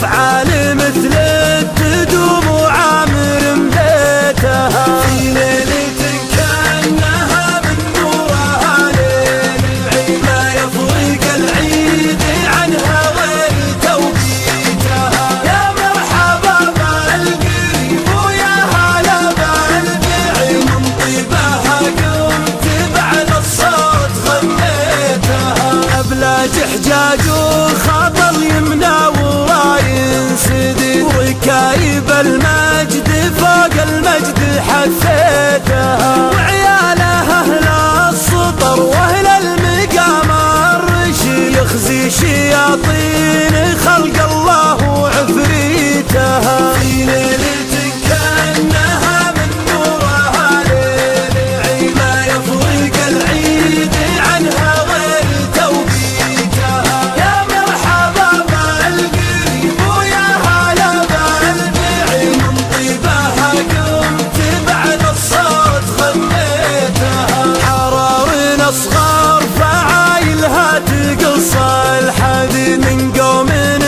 وافعال مثل التدوم وعامر بيتها في ليلة كأنها من نورها ليل العيد ما يفرق العيد عنها غير توقيتها يا مرحبا بالقريب ويا هلا بالبعيد من طيبها قمت بعد الصوت غنيتها أبلاج حجاج وخطل يمنى وراين سدي وركايب المجد فوق المجد حثيتها وعيالها أهل السطر وأهل المقام الرشي يخزي شياطين خلق الله وعفريتها في ليلة كأنها من نورها ليل العيد ما يفرق العيد عنها غير توقيتها يا مرحبا بالقريب ويا هلا بالبعيد من طيبها قمت بعد الصوت غنيتها حرار أصغر فعايلها تقص الحديد من قوم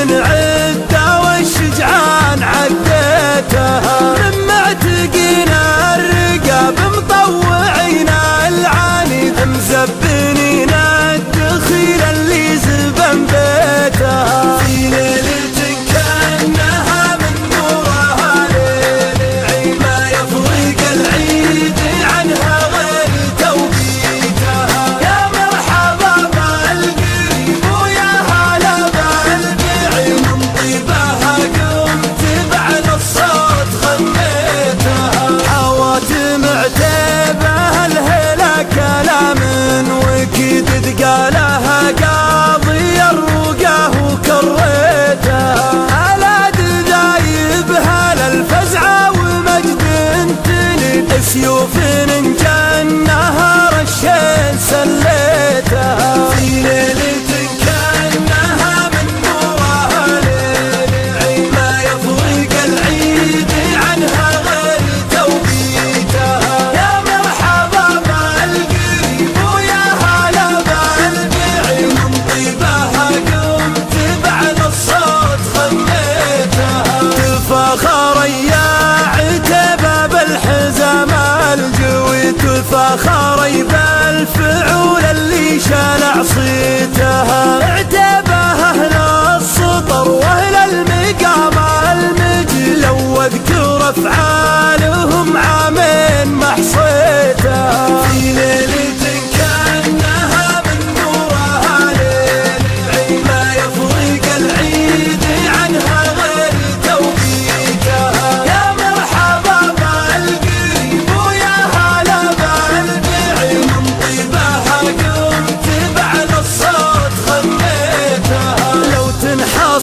نعده والشجعان عديتها من معتقين الرقاب مطوعين العاني مزبنين الدخيل اللي زبن بيتها في ليلة كأنها من نورها ليل العيد ما يفرق العيد عنها غير توقيتها يا مرحبا بالقريب ويا هلا بالبعيد من طيبها قمت بعد الصوت غنيتها حواتم عتيبه الهلا كلام وكدد قالها قاضي الرقاه وكريتها هلا دايبها للفزعه ومجد تلد سيوف